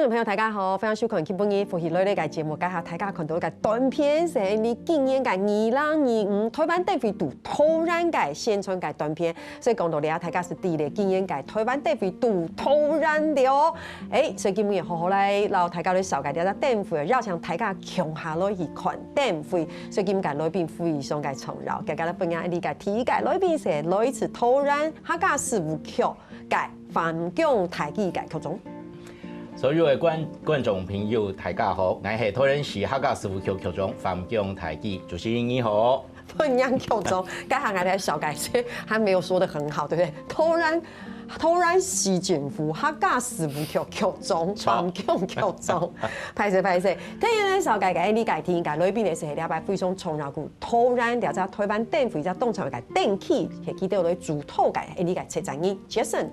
众朋友，大家好，非常收看《今日福喜类类嘅节目，介绍大家看到嘅短片，是你今年嘅2025台湾地区度突然嘅宣传嘅短片，所以讲到咧，大家是第一今年嘅台湾地区度突然了，所以今日也好好来，然后大家咧少嘅啲只电费，绕向大家穷下落去看电费，所以今日来宾非常嘅重要，大家咧本人呢個體嘅來賓是來自突然客家事務局嘅范姜台記嘅局長。所有的观众朋友，大家好，我是突然市客家事務局局長范姜台記，主持人你好。分享局長，剛才的小改詞還沒有說得很好，對不對？突然市政府客家事務局局長范姜局長，拍攝。當然咧，小改嘅呢個天嘅裏邊嘅是禮拜非常重要嘅，突然條只台灣政府只動場嘅電器係記得來主導嘅呢個設計人 Jason。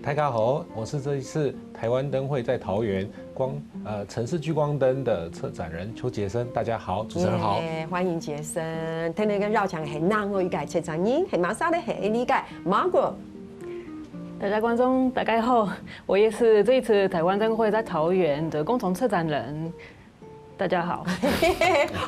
大家好，我是這一次台灣燈會在桃園城市聚光燈的策展人邱傑森。大家好，主持人好，歡迎傑森。聽你嘅繞場係南澳嘅設計人，係馬莎的係呢個 Margaret。大家觀眾大家好，我也是這一次台灣燈會在桃園的共同策展人。大家好，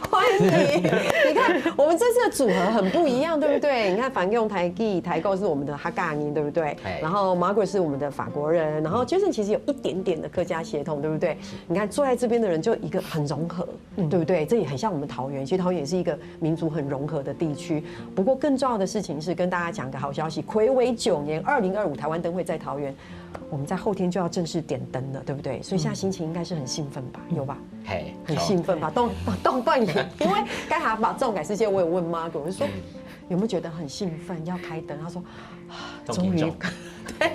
歡迎！你看，我們這次的組合很不一樣，對不對？你看，范姜台記台購是我們的客家人，對不對？然後 Margaret 是我們的法國人，然後 Jason 其實有一點點的客家血統，對不對？你看坐在這邊的人就一個很融合，對不對？這也很像我們桃園，其實桃園也是一個民族很融合的地區。不過更重要的事情是跟大家講個好消息，睽違9年，2025台灣燈會在桃園。我們在後天就要正式點燈了，對不對？所以現在心情應該是很興奮吧？有吧？很興奮吧？動半年，因為剛才把這種改世界，我有問媽，我就說有沒有覺得很興奮要開燈？他說終於，對，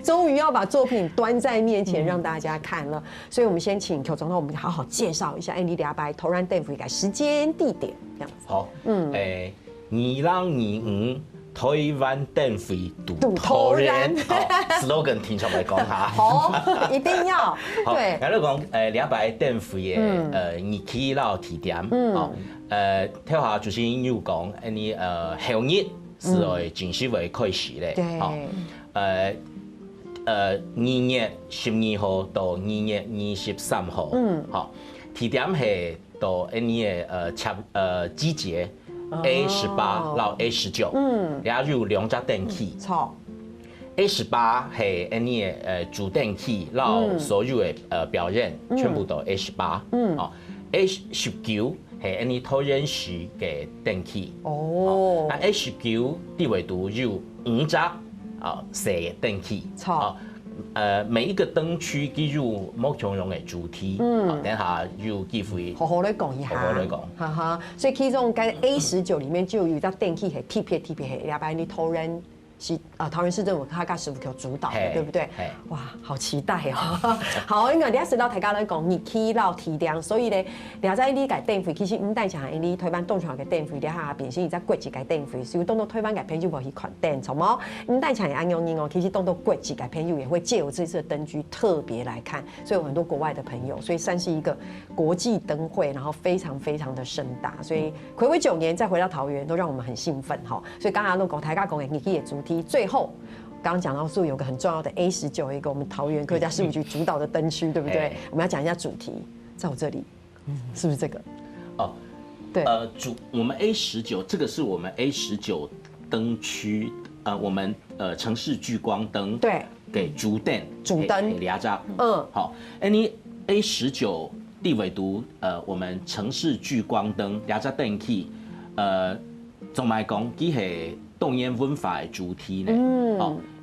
終於要把作品端在面前讓大家看了。所以我們先請邱總，那我們好好介紹一下你禮拜突然燈會嘅時間地點，這樣子。好，2025台灣燈會度突然，slogan 聽出來講下。好，一定要。對。咁你講禮拜燈會嘅日期到地點，跳下主持人有講，你後日是會正式會開始咧。對。2月12號到2月23號，地點係到你嘅季節。A18到 A19，也有兩隻電器。錯。A18係你嘅主電器，然後所有嘅表演全部都 A18。A19係你桃園市嘅電器。哦。A19地位度有5隻小電器。錯。每一個燈區佢有唔同樣嘅主題，等下有機會好好嚟講一下。好好嚟講，哈哈。所以其中喺 A19裡面就有一隻電器係特別係禮拜你桃園市政府客家事務局主導嘅，對不對？哇，好期待哦！好，因為你一時到大家嚟講日期到地點，所以咧，你喺呢個電費其實唔單止係你台灣動場嘅電費，你下邊先而家國際嘅電費，所以當到台灣嘅朋友會去看電，錯冇？唔單止係安樣嘢哦，其實當到國際嘅朋友也會借由這次的燈具特別來看，所以有很多國外的朋友，所以算是一個國際燈會，然後非常非常的盛大，所以睽違9年再回到桃園，都讓我們很興奮哈！所以剛剛都講大家講嘅日期嘅主題。最後，剛剛講到說有個很重要的 A19，一個我們桃園客家事務局主導的燈區，對不對？我們要講一下主題，在我這裡，是不是這個？哦，對，我們 A19，這個是我們 A19燈區，我們城市聚光燈，對，給主燈，兩隻，好，你 A19地位度，我們城市聚光燈兩隻燈器，總來講，佢係動員文化嘅主題呢，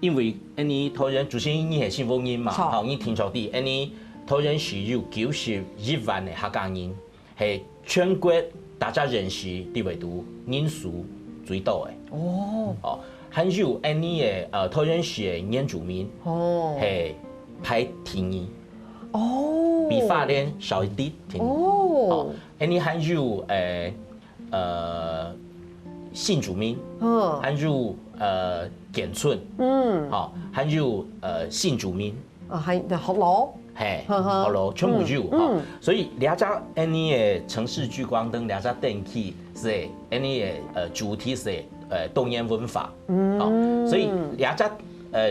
因為你桃園主持人你係新豐人嘛，好，你聽錯啲，你桃園市有91萬嘅客家人，係全國大家認識地位度人數最多嘅。哦，還有你嘅桃園市嘅原住民，係排第二，比花蓮少一啲。哦，你還有新住民，還有簡村，好，還有新住民，還學羅，係學羅全部有，所以兩隻你嘅城市聚光燈兩隻電器是你嘅主題是動員文化，所以兩隻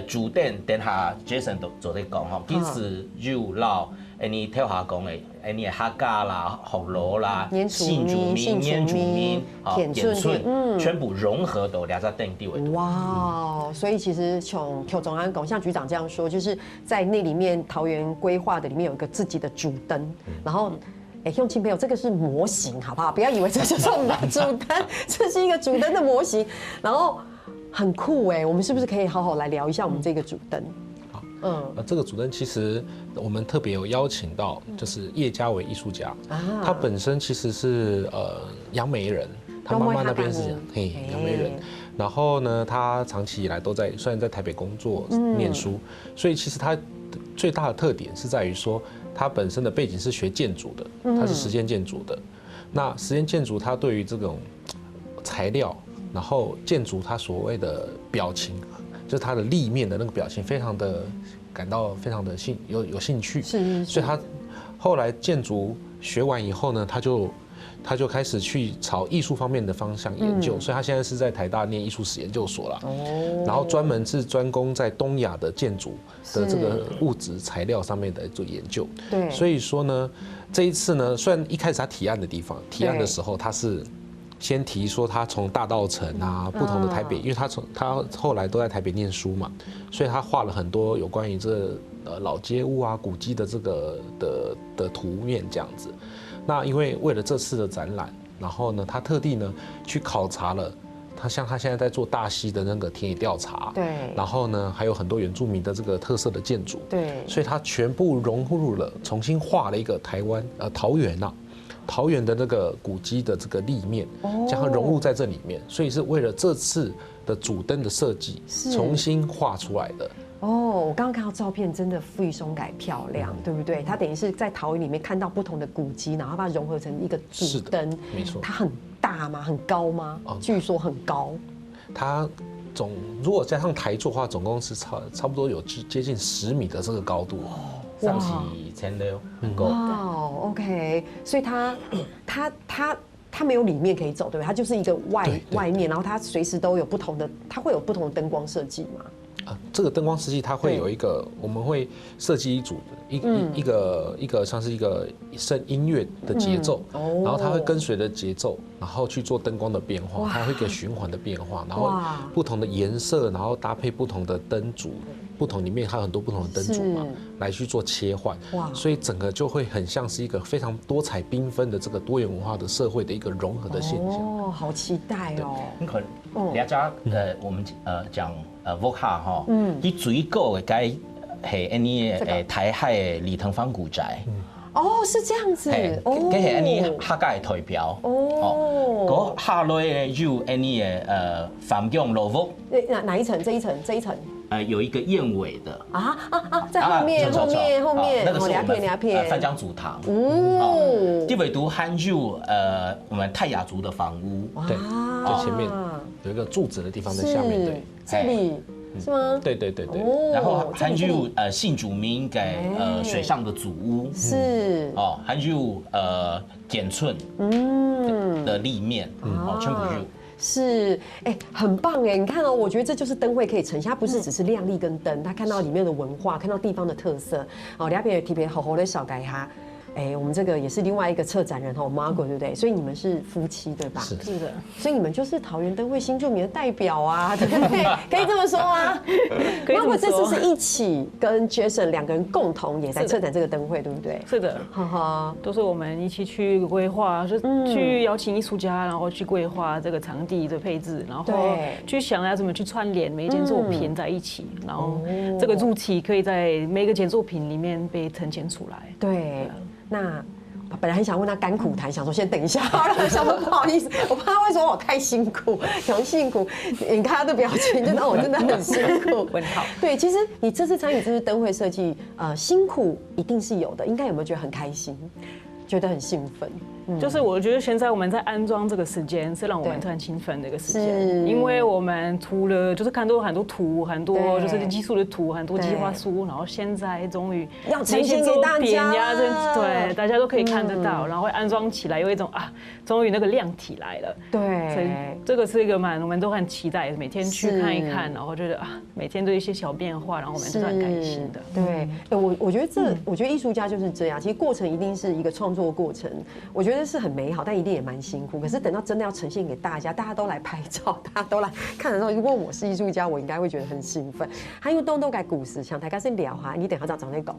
主灯等下 Jason 都在讲吼，其实就老你跳下讲的，你客家啦、福佬啦、新住民、原住民、田村，全部融合到两只灯地位。哇，所以其实从邱总安讲，像局长这样说，就是在那里面桃园规划的里面有一个自己的主灯，然后。用亲朋友，这个是模型，好不好？不要以为这就是我们的主灯，这是一个主灯的模型，然后很酷哎。我们是不是可以好好来聊一下我们这个主灯？好，这个主灯其实我们特别有邀请到，就是叶家伟艺术家，他本身其实是杨梅人，他妈妈那边是杨梅人，然后呢，他长期以来都在虽然在台北工作念书，所以其实他最大的特点是在于说。他本身的背景是学建筑的，他是实践建筑的。那实践建筑，它对于这种材料，然后建筑它所谓的表情，就是它的立面的那个表情，非常的感到非常的有兴趣。是。所以他后来建筑学完以后呢，他就开始去朝艺术方面的方向研究，所以他现在是在台大念艺术史研究所了。然后专门是专攻在东亚的建筑的这个物质材料上面的做研究。对。所以说呢，这一次呢，虽然一开始他提案的时候，他是先提说他从大稻埕啊，不同的台北，因为他后来都在台北念书嘛，所以他画了很多有关于这老街屋啊、古迹的这个的图面这样子。那因为为了这次的展览，然后呢，他特地呢去考察了，他现在在做大溪的那个田野调查，对，然后呢还有很多原住民的这个特色的建筑，对，所以他全部融入了，重新画了一个桃园的那个古迹的这个立面，将它融入在这里面，所以是为了这次的主灯的设计重新画出来的。我刚刚看到照片，真的富裕松改漂亮，对不对？它等于是在桃园里面看到不同的古迹，然后把它融合成一个主灯。没错。它很大吗？很高吗？据说很高。它如果加上台座的话，总共是差不多有接近10米的这个高度。上起前的很高。哇 ，OK， 所以它没有里面可以走，对不对？它就是一个外面，然后它随时都有不同的，它会有不同的灯光设计吗？这个灯光设计它会有一个，我们会设计一组一个像是一个音乐的节奏，然后它会跟随着节奏，然后去做灯光的变化，它会一个循环的变化，然后不同的颜色，然后搭配不同的灯组，里面还有很多不同的灯组嘛，来去做切换，所以整个就会很像是一个非常多彩缤纷的这个多元文化的社会的一个融合的现象。好期待哦！可能大家我们讲Voca 哈，伊最高的该系你台海的李腾芳古宅。是这样子。这是你客家的代表。嗰下来有你的反共罗福。哪一层？这一层？有一个燕尾的在后面，那个是我们范江祖堂。地尾独含有我们泰雅族的房屋。对，在前面有一个柱子的地方，在下面，对，这里是吗？对。然后含有信主民给水上的祖屋是含有简寸的立面全部有。是，很棒哎！你看我觉得这就是灯会可以呈现，它不是只是亮丽跟灯，它看到里面的文化，看到地方的特色。两边也特别好好的小改哈。我们这个也是另外一个策展人Margo， 对不对？所以你们是夫妻对吧？是的。所以你们就是桃园灯会新住民的代表啊，对不对？可以这么说吗？Margo这次是一起跟 Jason 两个人共同也在策展这个灯会，对不对？是的，都是我们一起去规划，就去邀请艺术家，然后去规划这个场地的配置，然后去想要怎么去串联每一件作品在一起，然后这个主题可以在每个件作品里面被呈现出来。对。那本来很想问他甘苦谈，想说先等一下好了，想说不好意思，我怕他会说我太辛苦，很辛苦。你看他的表情，就让我真的很辛苦。问号。对，其实你这次参与这次灯会设计，辛苦一定是有的，应该有没有觉得很开心？觉得很兴奋。就是我觉得现在我们在安装这个时间是让我们很兴奋的一个时间，因为我们除了就是看到很多图，很多就是技术的图，很多计划书，然后现在终于要呈现给大家，对，大家都可以看得到，然后会安装起来有一种终于那个量体来了。对，所以这个是一个我们都很期待，每天去看一看，然后觉得每天都有一些小变化，然后我们是很开心的。对，我觉得艺术家就是这样，其实过程一定是一个创作过程，我觉得是很美好，但一定也蛮辛苦。可是等到真的要呈现给大家，大家都来拍照，大家都来看的时候，如果我是艺术家，我应该会觉得很興奮。還有東東嘅故事，想大家先聊下，你等下就找你講。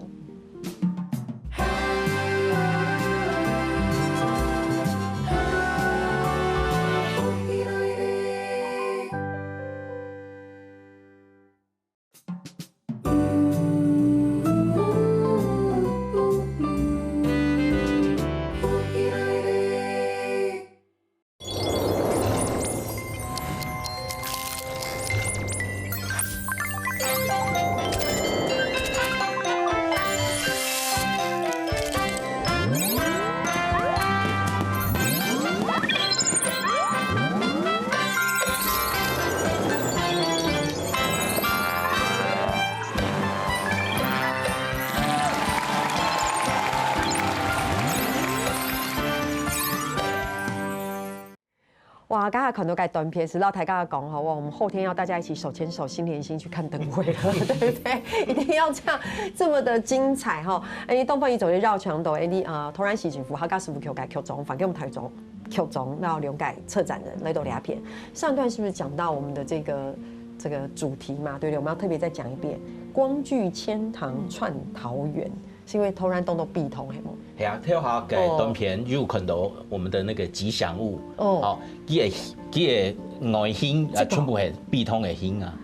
哇，刚才看到个短片是老台刚刚讲好，我们后天要大家一起手牵手、心连心去看灯会了，对不对？一定要这么的精彩哈！你东方一走的绕墙斗，你突然喜景福，好加师傅 Q 改 Q 中，反给我们台中 Q 中，然后留改策展人来斗俩片。上段是不是讲到我们的这个主题嘛？对不对？我们要特别再讲一遍，光聚千堂串桃园。是因为突然动都必通，嘿吗？系啊，跳下嘅短片有看到我们的那个吉祥物，佢嘅外形全部系必通嘅形啊。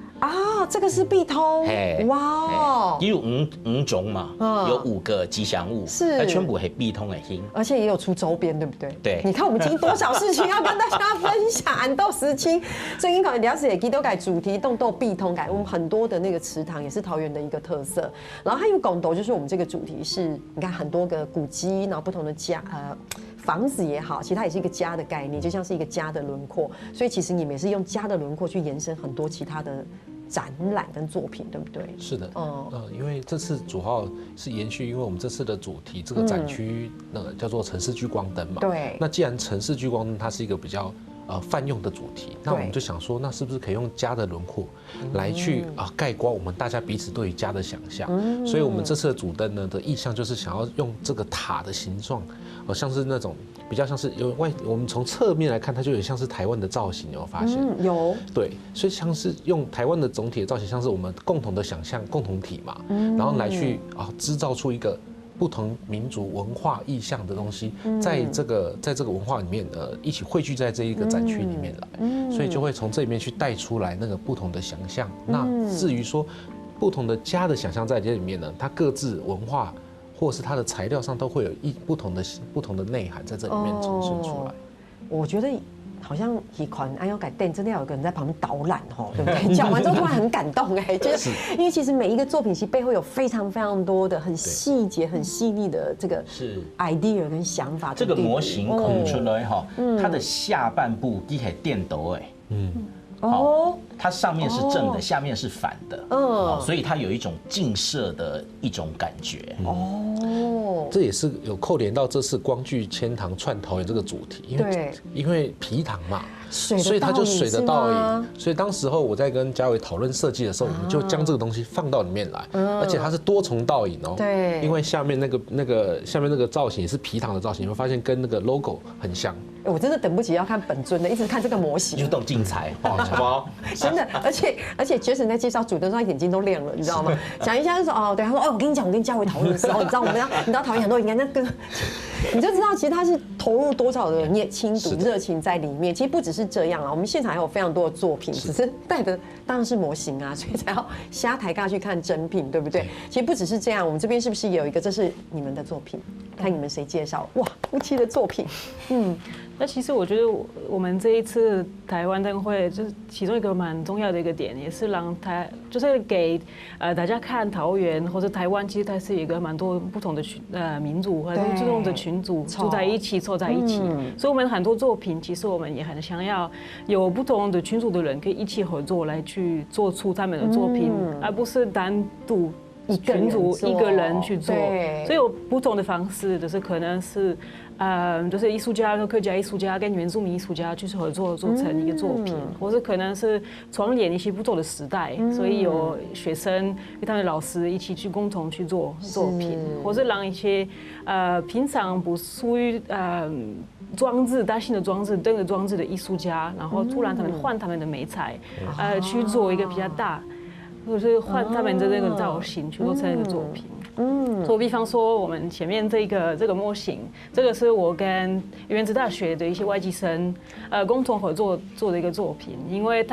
这个是必通，哇哦！有五种嘛，有5个吉祥物，是全部是必通的形，而且也有出周边，对不对？对，你看我们今天多少事情要跟大家分享，俺豆时期，所以你可能了解基督改主题动斗必通改，我们很多的那个池塘也是桃园的一个特色，然后还有拱斗，就是我们这个主题是，你看很多个古迹，然后不同的家房子也好，其实它也是一个家的概念，就像是一个家的轮廓，所以其实你们也是用家的轮廓去延伸很多其他的展览跟作品，对不对？是的，因为这次主要是延续，因为我们这次的主题这个展区叫做城市聚光灯嘛，对。那既然城市聚光灯它是一个比较泛用的主题，那我们就想说，那是不是可以用家的轮廓来去概括我们大家彼此对于家的想象？所以我们这次的主灯呢的意向就是想要用这个塔的形状，像是那种比较像是我们从侧面来看，它就有像是台湾的造型，有没有发现？有。对，所以像是用台湾的总体的造型，像是我们共同的想象共同体嘛，然后来去制造出一个不同民族文化意象的东西，在这个文化里面一起汇聚在这一个展区里面来，所以就会从这里面去带出来那个不同的想象。那至于说不同的家的想象在这里面呢，它各自文化或是它的材料上都会有不同的内涵在这里面呈现出来。我觉得好像一款安要改店，真的要有个人在旁边导览吼，对不对？讲完之后突然很感动就是因为其实每一个作品其实背后有非常非常多的很细节、很细腻的这个是 idea 跟想法。这个模型孔出来哈，它的下半部一系电斗它上面是正的，下面是反的，所以它有一种镜射的一种感觉。这也是有扣连到这次光聚千堂串桃园这个主题，因为皮塘嘛，所以它就水的倒影。所以当时候我在跟嘉伟讨论设计的时候，我们就将这个东西放到里面来，而且它是多重倒影哦。对，因为下面那个造型也是皮塘的造型，你会发现跟那个 logo 很像。我真的等不及要看本尊的，一直看这个模型。就动竞彩，好不好？真的，而且Jason在介绍主灯时候，他眼睛都亮了，你知道吗？讲一下就说对，他说我跟你讲，我跟嘉伟讨论的时候，你知道讨厌很多应该那个，你就知道其实他是投入多少的亲读热情在里面。其实不只是这样啊，我们现场还有非常多的作品，只是带的当然是模型啊，所以才要下台尬去看真品，对不对？其实不只是这样，我们这边是不是也有一个？这是你们的作品，看你们谁介绍？哇，夫妻的作品，那其实我觉得我们这一次台湾灯会就是其中一个蛮重要的一个点，也是让就是给大家看桃园或者台湾，其实它是一个蛮多不同的民族或者不同的群组住在一起、凑在一起，所以我们很多作品其实我们也很想要有不同的群组的人可以一起合作来去做出他们的作品，而不是单独。群组一个人去做，所以有不同的方式，就是可能是，就是艺术家、客家艺术家跟原住民艺术家就是合作做成一个作品，或是可能是串联一些不同的时代，所以有学生跟他们老师一起去共同去做作品，或是让一些平常不属于装置大型的装置灯的装置的艺术家，然后突然他们换他们的媒材，去做一个比较大。就是换他们的那个造型去做成一个作品。所以比方说我们前面这个模型，这个是我跟原子大学的一些外籍生共同合作做的一个作品，因为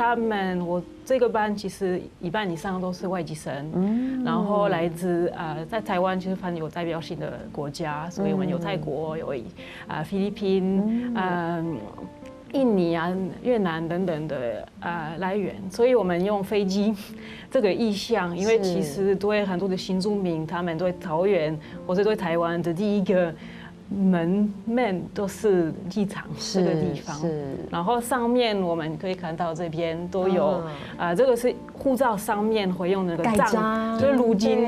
我这个班其实一半以上都是外籍生，然后来自在台湾其实蛮有代表性的国家，所以我们有泰国，有菲律宾，印尼啊、越南等等的来源，所以我们用飞机这个意象，因为其实对很多的新住民，他们对桃园或者对台湾的第一个门面都是机场这个地方，然后上面我们可以看到这边都有这个是护照上面会用那个章，就是入境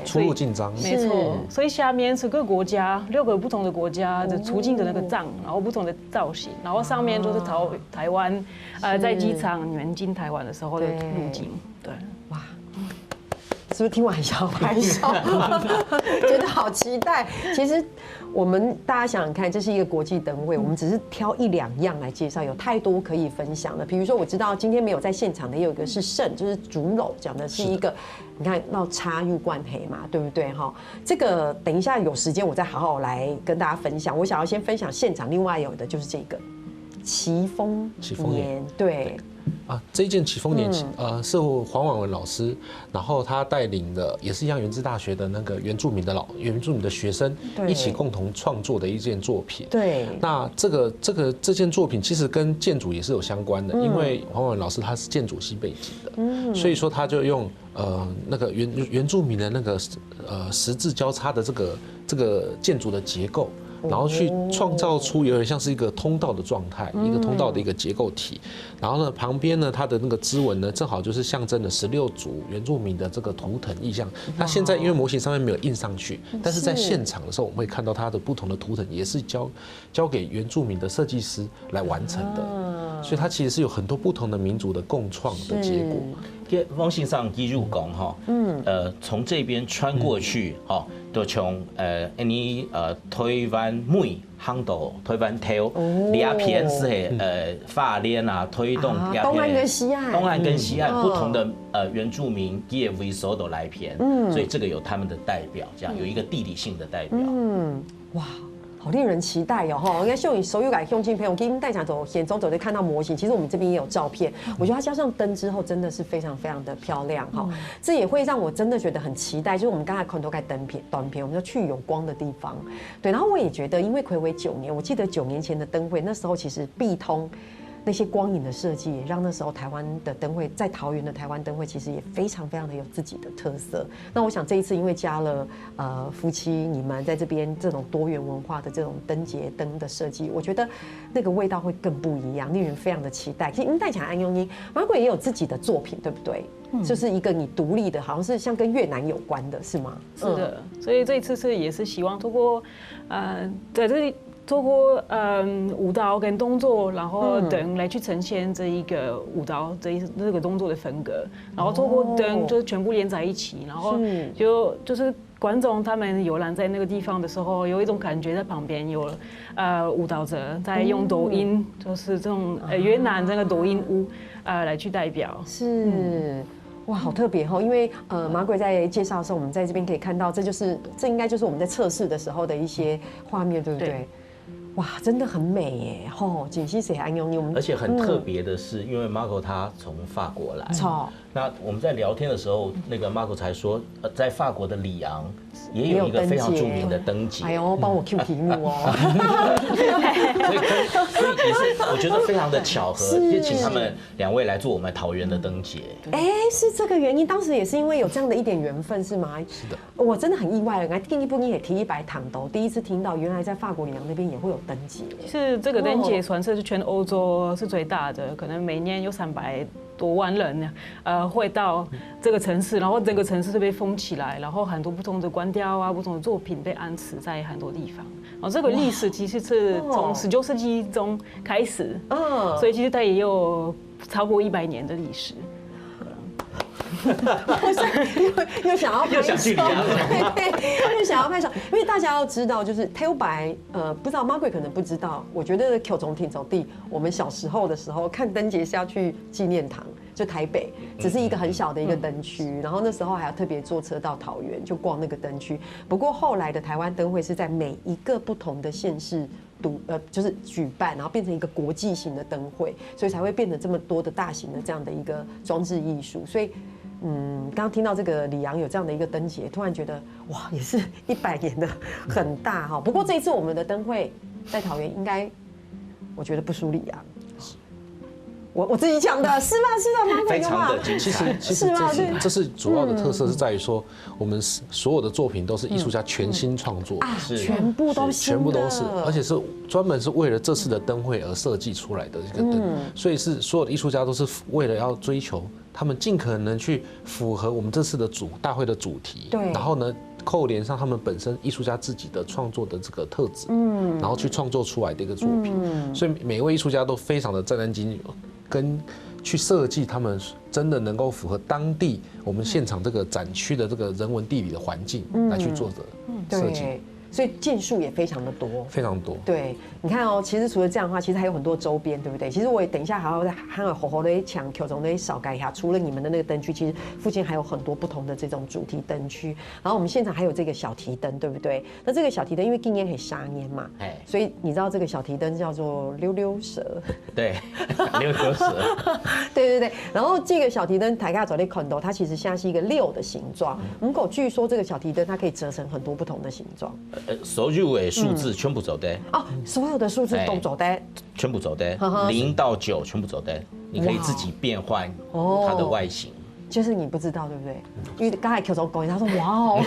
出入境章，没错。所以下面是各国家6个不同的国家的出境的那个章，然后不同的造型，然后上面就是台湾在机场远进台湾的时候的入境，对，哇。是不是听完想拍手？觉得好期待。其实我们大家想想看，这是一个国际灯会，我们只是挑1、2样来介绍，有太多可以分享的。比如说，我知道今天没有在现场的，也有一个是绢，就是竹篓，讲的是一个，你看要插入灌黑嘛，对不对哈？这个等一下有时间我再好好来跟大家分享。我想要先分享现场，另外有的就是这个奇峰年，对。这一件奇峰年是黄婉文老师，然后他带领的也是一样原治大学的那个原住民的学生一起共同创作的一件作品。对，那这件作品其实跟建筑也是有相关的，因为黄婉文老师他是建筑系背景的，所以说他就用那个原住民的那个十字交叉的这个建筑的结构。然后去创造出有点像是一个通道的状态，一个通道的一个结构体。然后呢，旁边呢，它的那个织纹呢，正好就是象征了16族原住民的这个图腾意象。那现在因为模型上面没有印上去，但是在现场的时候，我们会看到它的不同的图腾也是交给原住民的设计师来完成的。所以它其实是有很多不同的民族的共创的结果。网信上记入讲哈，从这边穿过去哈，就从你台湾妹夯到台湾头两片是发链啊，推动东岸跟西岸，东岸跟西岸不同的原住民也为所都来片，所以这个有他们的代表，这样有一个地理性的代表。哇。好令人期待哦！哈，应该秀你手语改用镜片，我跟大家走眼中走就看到模型。其实我们这边也有照片，我觉得它加上灯之后，真的是非常非常的漂亮哈。这也会让我真的觉得很期待。就是我们刚才看头盖短片，我们就去有光的地方。对，然后我也觉得，因为睽违9年，我记得9年前的灯会，那时候其实必通。那些光影的设计，也让那时候台湾的灯会，在桃园的台湾灯会，其实也非常非常的有自己的特色。那我想这一次因为加了夫妻你们在这边这种多元文化的这种灯节灯的设计，我觉得那个味道会更不一样，令人非常的期待。其实戴强安庸英马鬼也有自己的作品，对不对？就是一个你独立的，好像是像跟越南有关的，是吗？是的，所以这一次也是希望通过在这里。透过舞蹈跟动作，然后灯来去呈现这一个舞蹈这个动作的风格，然后透过灯就是全部连在一起，然后就是观众他们游览在那个地方的时候，有一种感觉在旁边有舞蹈者在用抖音，就是这种越南这个抖音舞来去代表。是。哇，好特别哦！因为马鬼在介绍的时候，我们在这边可以看到，这应该就是我们在测试的时候的一些画面，对不对？哇，真的很美耶！吼，锦溪水安用用，而且很特别的是，因为 Marco 他从法国来，那我们在聊天的时候，那个 Marco 才说，在法国的里昂也有一个非常著名的灯节。哎呦，帮我 Q 题目哦。所以也是我觉得非常的巧合，就请他们2位来做我们桃园的灯节。哎，是这个原因，当时也是因为有这样的一点缘分，是吗？是的，我真的很意外了。第一部你也提100躺斗，第一次听到原来在法国里昂那边也会有灯节。是这个灯节算是全欧洲是最大的，可能每年有300多万人，会到这个城市，然后整个城市就被封起来，然后很多不同的光雕啊、不同的作品被安置在很多地方。然后这个历史其实是从19世纪中开始，所以其实它也有超过100年的历史。又想要拍手，对，又想要拍手，因为大家要知道，就是태우白，不知道 Margaret 可能不知道，我觉得Q总挺走地，我们小时候的时候看灯节是要去纪念堂，就台北，只是一个很小的一个灯区，然后那时候还要特别坐车到桃园，就逛那个灯区。不过后来的台湾灯会是在每一个不同的县市就是举办，然后变成一个国际型的灯会，所以才会变得这么多的大型的这样的一个装置艺术，所以。刚刚听到这个里昂有这样的一个灯节，突然觉得哇，也是100年的很大哈。不过这一次我们的灯会在桃园，应该我觉得不输里昂。我自己讲的是吗？是吗？非常的精彩。其实这是主要的特色，是在于说我们所有的作品都是艺术家全新创作，全部都是，而且是专门是为了这次的灯会而设计出来的一个灯，所以是所有的艺术家都是为了要追求他们尽可能去符合我们这次的大会的主题，对，然后呢扣连上他们本身艺术家自己的创作的这个特质，然后去创作出来的一个作品，所以每一位艺术家都非常的战战兢兢，跟去设计他们真的能够符合当地我们现场这个展区的这个人文地理的环境来去做的设计。所以件数也非常的多，非常多。对，你看哦，其实除了这样的话，其实还有很多周边，对不对？其实我也等一下还要再好好的抢 Q 总的少改一下。除了你们的那个灯区，其实附近还有很多不同的这种主题灯区。然后我们现场还有这个小提灯，对不对？那这个小提灯因为今年可以杀年嘛，所以你知道这个小提灯叫做溜溜蛇。对，溜溜蛇。对。然后这个小提灯台下走的看到，它其实现在是一个6的形状。据说这个小提灯它可以折成很多不同的形状。所有的数字全部走的哦，所有的数字都走的，全部走的，0到9全部走的，你可以自己变换它的外形。就是你不知道对不对？因为刚才 Q 总讲，他说哇哦，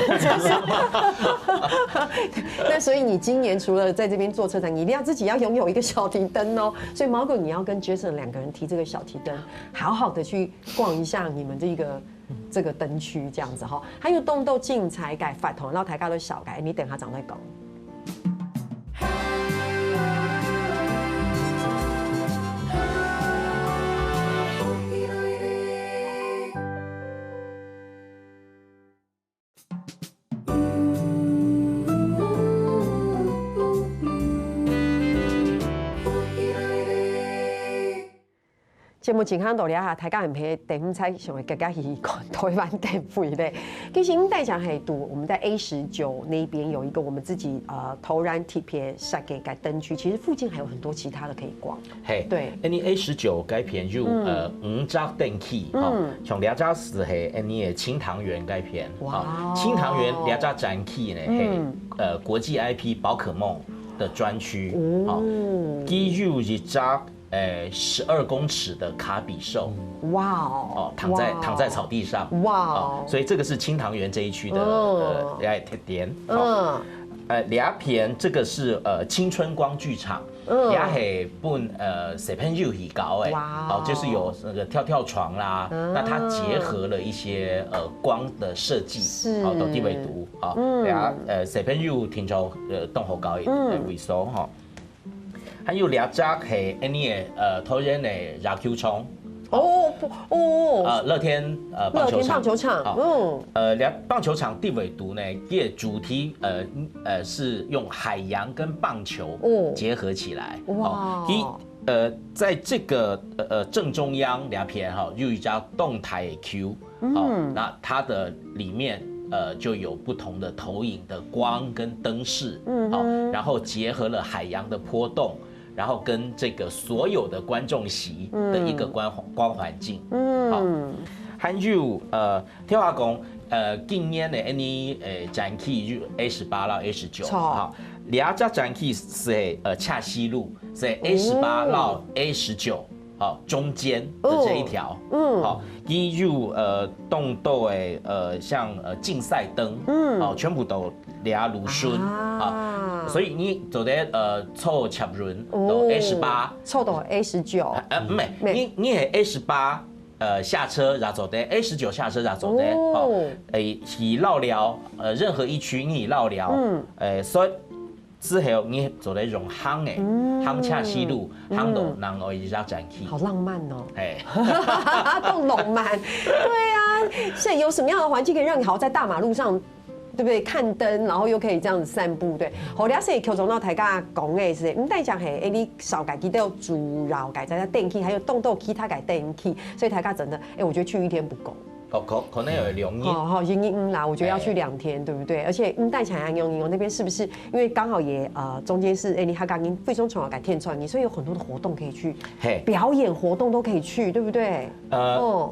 那所以你今年除了在这边做车展，你一定要自己要拥有一个小提灯哦。所以Margaret你要跟 Jason 2个人提这个小提灯，好好的去逛一下你们这个灯区这样子哈。还有动豆竞彩改发同，然后台下都小改，你等下长再讲。节目健康道理下，大家唔係第5彩上嘅更加喜看台灣燈會咧。其實大家係讀我們在 A19那邊有一個我們自己投燃貼片設計嘅燈區，其實附近還有很多其他的可以逛。係，對，你 A19該片就5隻燈區，從2隻是係你嘅清塘園該片，清塘園2隻展區呢係國際 IP 寶可夢的專區，基於1隻。12公尺的卡比獸，哇哦，躺在草地上，哇哦，所以這個是清塘園這一區的特點。兩片這個是青春光劇場，也係本小朋友去搞哦，就是有那個跳床啦，那它結合了一些光的設計，好到低維度啊，小朋友聽咗動好高嘅為數哈。還有2隻係你嘅桃園嘅野球場，樂天棒球場，棒球場地尾獨呢，嘅主題是用海洋跟棒球結合起來，在這個正中央2片哈，有一家動態 Q，那它的裡面就有不同的投影的光跟灯饰，好，然后结合了海洋的波动，然后跟这个所有的观众席的一个光环境，好，还有跳下讲今年的展期就 A18到 A19，好，两只展期是恰西路是 A18到 A19。好，中间的这一条，好，依入动豆像竞赛灯，好，全部都俩芦笋，啊，所以你做的凑插轮到 A18，凑到 A19，唔係，你係 A18。下車然後走的 A19下車然後走的，好，以繞寮，任何一區你繞寮，所以之後你走的用夯夯恰西路，夯到人可以展起，好浪漫哦，动动漫，对啊，所以有什么样的环境可以让你好好在大马路上？对不对？看灯，然后又可以这样子散步，对。好，了解邱总到台家讲的是，唔带讲係，你少改基都有主绕改在电器，还有动其他改电器，所以台家真的，我觉得去1天不够。可能有2日。好，啦，我觉得要去2天，对不对？而且带起来安用那边是不是？因为刚好也中间是你哈刚因费中从小改天创意，所以有很多的活动可以去，表演活动都可以去，对不对？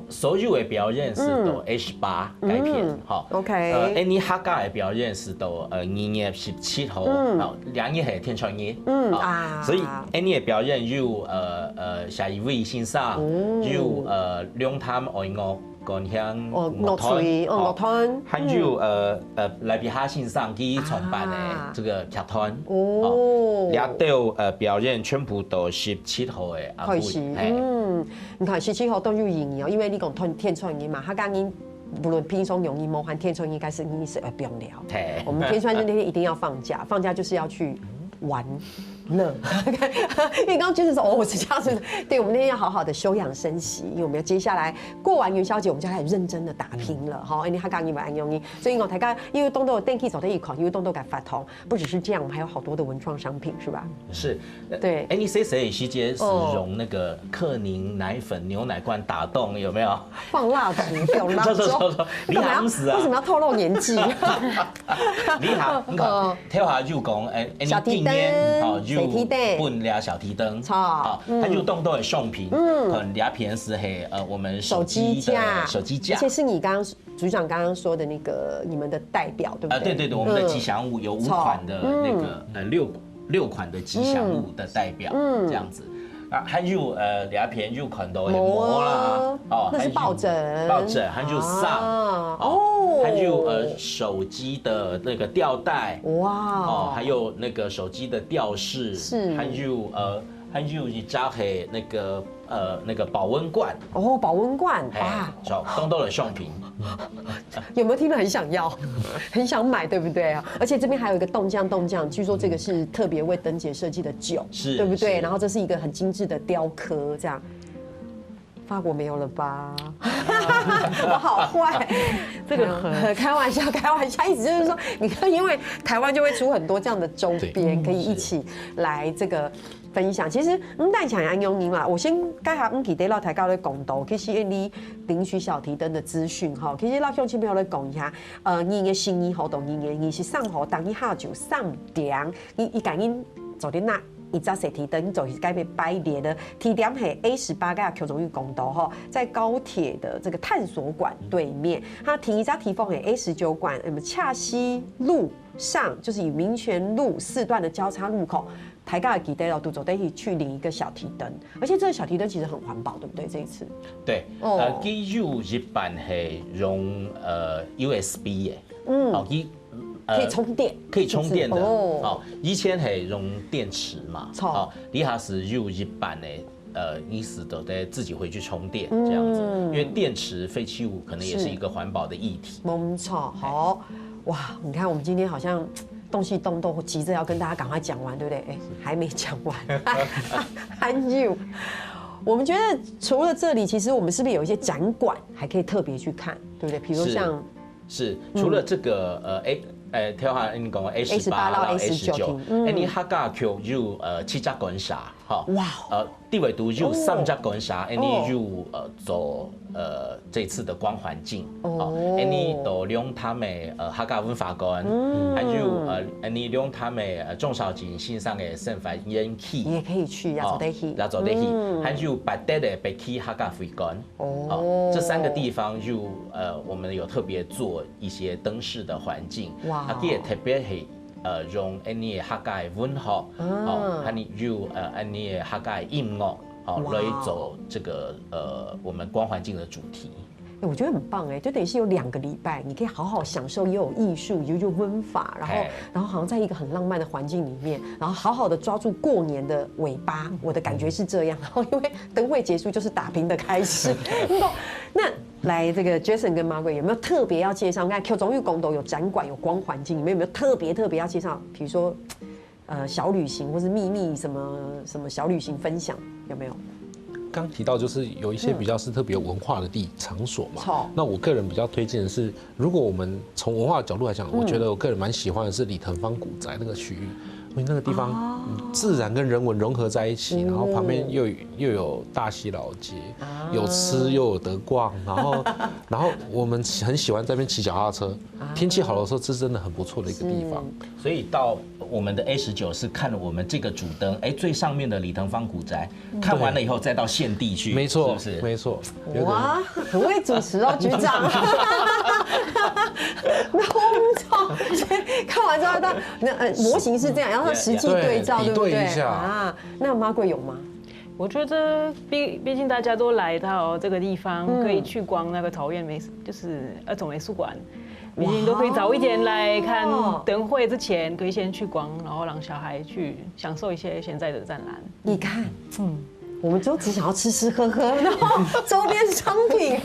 所有的表演是到 A18改片，好 ，OK。你哈刚的表演是到2月17號，好，2日係天創日，所以你的表演有下一位先生，有兩灘外樂。講向樂團，還有來比哈線上去創辦的這個劇團，也都表演全部都17號的開始，你看17號都有演哦，因為你講天創日嘛，他剛剛不論平常容易模還天創日，應該是你是不用聊，我們天創日那天一定要放假，放假就是要去玩。乐，因为刚刚就是说，我是这样子，对我们那天要好好的休养生息，因为我们要接下来过完元宵节，我们就开始认真的打拼了，哈，因为他刚因为安用意，所以我大家因为东都有电器走在一款，因为东都改发通，不只是这样，我们还有好多的文创商品，是吧？是，对。你谁细节是用那个克宁奶粉牛奶罐打洞，有没有？放蜡烛，用蜡烛，你好死啊！为什么要透露年纪？你好，你看跳下就讲，小提灯，好。本俩小提灯，好，它就动都的送品，俩片是我们手机架，而且是你刚刚组长刚刚说的那个你们的代表，对不对？对，我们的吉祥物有5款的那个6款的吉祥物的代表，这样子。还有俩片就看到膜啦，那是抱枕，还有上，还有手机的那个吊带，哇，还有那个手机的吊饰，是，还有一扎嘿那个保温罐，保温罐，哇，东都的送品，有没有听得很想要，很想买，对不对啊？而且这边还有一个冻酱，据说这个是特别为灯节设计的酒，是，对不对？然后这是一个很精致的雕刻，这样。法国没有了吧？我好坏，这个开玩笑，意思就是说，你看，因为台湾就会出很多这样的周边，可以一起来这个分享。其实带起来安用啦，我先介下去第六台高咧讲到，其实你领取小提灯的资讯哈，其实老乡亲朋友咧讲一下，你嘅新年活动，你是上好当一下就上点，你感应昨天那。一扎小提灯就是该被摆列的地点是 A18个邱宗玉公道哈，在高铁的这个探索馆对面。它停一扎提供给 A19馆，恰西路上就是以民权路4段的交叉路口，台大的基地要都走，得去领一个小提灯，而且这个小提灯其实很环保，对不对？这一次对，基有一版是用USB 的，好可以充电，可以充电的哦。以前是用电池嘛，哦，你还是有一版的，你是都得自己回去充电这样子，因为电池废弃物可能也是一个环保的议题。没错，好哇，你看我们今天好像东西动都急着要跟大家赶快讲完，对不对？还没讲完，还有。我们觉得除了这里，其实我们是不是有一些展馆还可以特别去看，对不对？比如像是除了这个跳下你讲 A18到 A19，你哈加 Q 就7只馆舍，好，哇，地纬度就上只观察，你就做这次的光环境，你都用他们客家文化馆，还有你用他们中小型线上的生活演戏，也可以去，要走得去，要走得去，还有白带的北去客家会馆，这3个地方就我们有特别做一些灯饰的环境，哇，也特别是。用你的客家文化，还有你的客家音乐，来走这个我们光环境的主题。我觉得很棒哎，就等于是有2个礼拜，你可以好好享受，也有艺术，也有文法，然后好像在一个很浪漫的环境里面，然后好好的抓住过年的尾巴。我的感觉是这样，然后因为灯会结束就是打拼的开始，那来这个 Jason 跟 Margaret 有没有特别要介绍？看 Q 中玉公都有展馆有光环境，你们有没有特别要介绍？比如说小旅行或是秘密什么小旅行分享有没有？刚提到就是有一些比较是特别文化的场所嘛，那我个人比较推荐的是，如果我们从文化的角度来讲，我觉得我个人蛮喜欢的是李腾芳古宅那个区域，因为那个地方自然跟人文融合在一起，然后旁边又有大溪老街，有吃又有得逛，然后我们很喜欢在那边骑脚踏车，天气好的时候这真的很不错的一个地方。所以到我们的 A19是看了我们这个主灯，最上面的李腾芳古宅，看完了以后再到现地去，没错，是不是？没错。哇，很会主持哦，局长。那我不知道，所以看完之后到模型是这样，然后实际对照，对不对？啊，那Margaret有吗？我觉得毕竟大家都来到这个地方，可以去逛那个桃园就是儿童美术馆。毕竟都可以早一点来看灯会之前，可以先去逛，然后让小孩去享受一些现在的展览。你看，我们都只想要吃喝喝，然后周边商品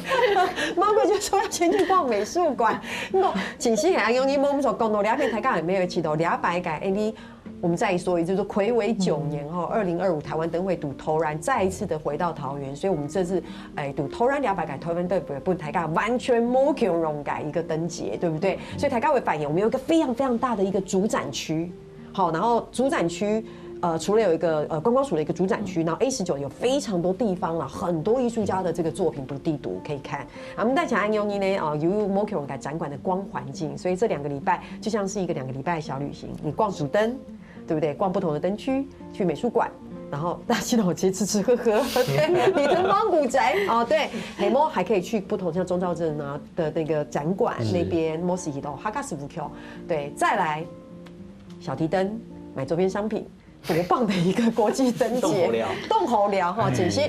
，Margaret就说要先去逛美术馆。锦溪海洋用我们说讲到2片台港也没有去到200改，我们再说一次，就是睽违9年2025台湾灯会赌头然再一次的回到桃园，所以我们这次赌头然200改台湾灯会不台港完全没有容改一个灯节，对不对？所以台港为扮演，我们有一个非常非常大的一个主展区，好，然后主展区。除了有一个观光署的一个主展区，然后 A19有非常多地方了，很多艺术家的这个作品地图可以看。我们在讲安永尼呢，有 Mokiron 改展馆的光环境，所以这2个礼拜就像是一个2个礼拜的小旅行。你逛主灯，对不对？逛不同的灯区，去美术馆，然后大溪老街吃喝喝，对，李腾芳古宅对，黑猫还可以去不同像中兆镇的那个展馆那边，莫西的哈卡斯福 Q， 对，再来小提灯买周边商品。多棒的一个国际灯节，动好聊哈，真是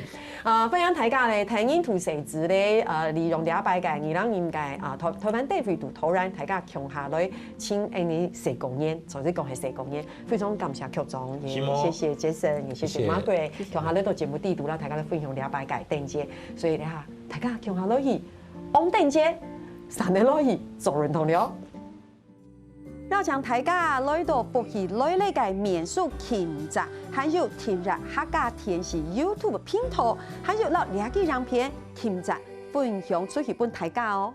分享大家咧，台湾土石子咧，利用200改，你让应该台湾地区度突然大家穷下来，请你社公演，总之讲系社公演，非常感谢局长，也谢谢 Jason， 也谢谢 Margaret， 穷下来到节目地度啦，大家咧分享200改灯节，所以咧哈，大家穷下来去往灯节，3年落去做人同了。要将大家來到福氣來呢個民宿傾集，還有添入客家電視 YouTube 頻道，還有攞2個影片傾集分享出去俾大家哦。